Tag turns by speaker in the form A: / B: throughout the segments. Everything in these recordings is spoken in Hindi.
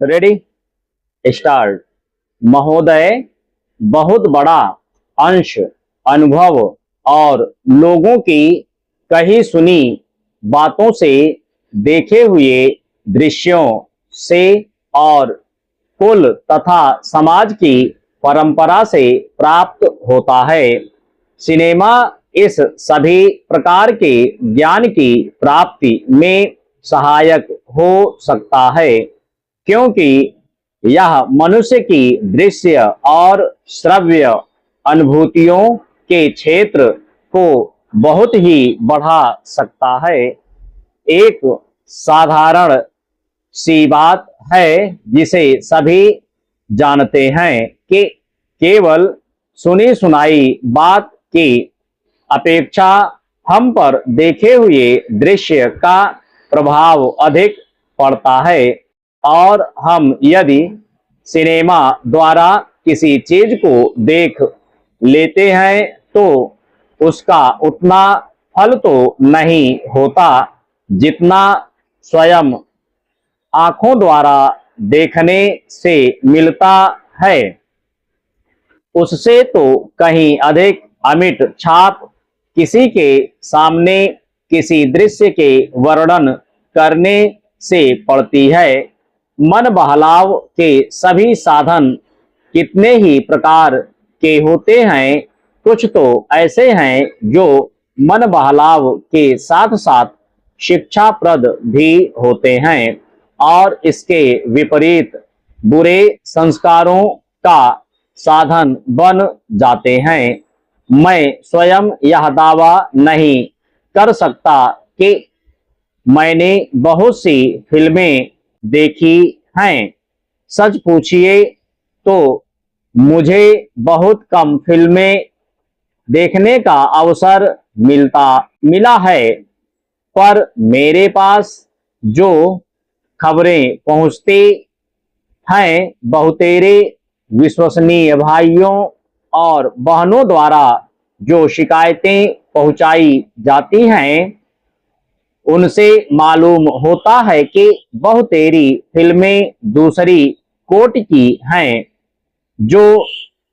A: Ready start. महोदय, बहुत बड़ा अंश अनुभव और लोगों की कही सुनी बातों से, देखे हुए दृश्यों से और कुल तथा समाज की परंपरा से प्राप्त होता है। सिनेमा इस सभी प्रकार के ज्ञान की प्राप्ति में सहायक हो सकता है, क्योंकि यह मनुष्य की दृश्य और श्रव्य अनुभूतियों के क्षेत्र को बहुत ही बढ़ा सकता है। एक साधारण सी बात है जिसे सभी जानते हैं कि केवल सुनी सुनाई बात की अपेक्षा हम पर देखे हुए दृश्य का प्रभाव अधिक पड़ता है, और हम यदि सिनेमा द्वारा किसी चीज को देख लेते हैं तो उसका उतना फल तो नहीं होता जितना स्वयं आंखों द्वारा देखने से मिलता है। उससे तो कहीं अधिक अमिट छाप किसी के सामने किसी दृश्य के वर्णन करने से पड़ती है। मन बहलाव के सभी साधन कितने ही प्रकार के होते हैं। कुछ तो ऐसे हैं जो मन बहलाव के साथ साथ शिक्षाप्रद भी होते हैं, और इसके विपरीत बुरे संस्कारों का साधन बन जाते हैं। मैं स्वयं यह दावा नहीं कर सकता कि मैंने बहुत सी फिल्में देखी हैं। सच पूछिए तो मुझे बहुत कम फिल्में देखने का अवसर मिला है, पर मेरे पास जो खबरें पहुंचती हैं, बहुतेरे विश्वसनीय भाइयों और बहनों द्वारा जो शिकायतें पहुंचाई जाती हैं, उनसे मालूम होता है कि बहुतेरी फिल्में दूसरी कोटि की हैं, जो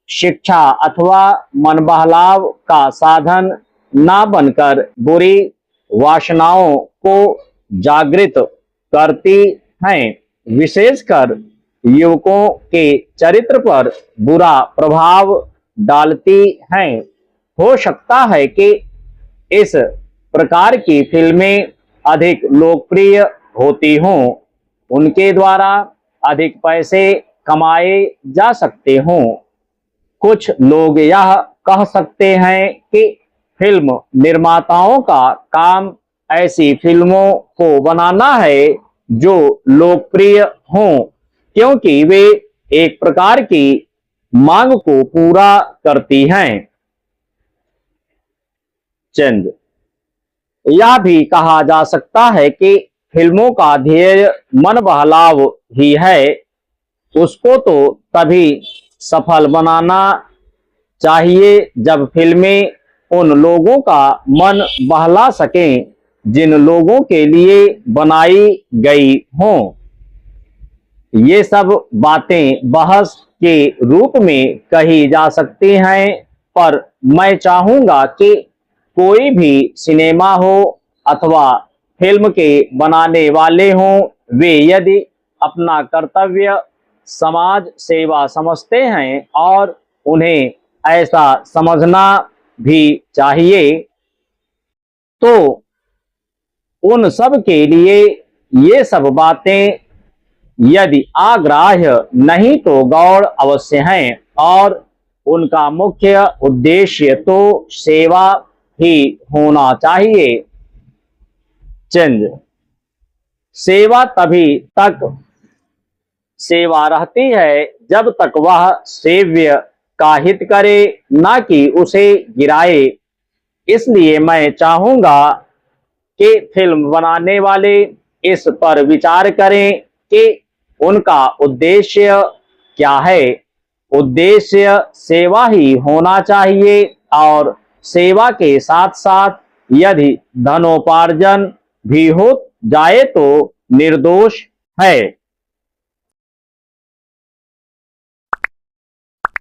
A: शिक्षा अथवा मन बहलाव का साधन ना बनकर बुरी वासनाओं को जागृत करती हैं, विशेषकर युवकों के चरित्र पर बुरा प्रभाव डालती हैं। हो सकता है कि इस प्रकार की फिल्में अधिक लोकप्रिय होती हों, उनके द्वारा अधिक पैसे कमाए जा सकते हों। कुछ लोग यह कह सकते हैं कि फिल्म निर्माताओं का काम ऐसी फिल्मों को बनाना है जो लोकप्रिय हों, क्योंकि वे एक प्रकार की मांग को पूरा करती हैं। चंद यह भी कहा जा सकता है कि फिल्मों का ध्येय मन बहलाव ही है। उसको तो तभी सफल बनाना चाहिए जब फिल्में उन लोगों का मन बहला सकें जिन लोगों के लिए बनाई गई हों। ये सब बातें बहस के रूप में कही जा सकती हैं, पर मैं चाहूंगा कि कोई भी सिनेमा हो अथवा फिल्म के बनाने वाले हों, वे यदि अपना कर्तव्य समाज सेवा समझते हैं, और उन्हें ऐसा समझना भी चाहिए, तो उन सब के लिए ये सब बातें यदि आग्राह्य नहीं तो गौण अवश्य हैं, और उनका मुख्य उद्देश्य तो सेवा ही होना चाहिए। चंद सेवा तभी तक सेवा रहती है जब तक वह सेव्य का हित करे, ना कि उसे गिराए। इसलिए मैं चाहूंगा कि फिल्म बनाने वाले इस पर विचार करें कि उनका उद्देश्य क्या है। उद्देश्य सेवा ही होना चाहिए, और सेवा के साथ साथ यदि धनोपार्जन भी हो जाए तो निर्दोष है।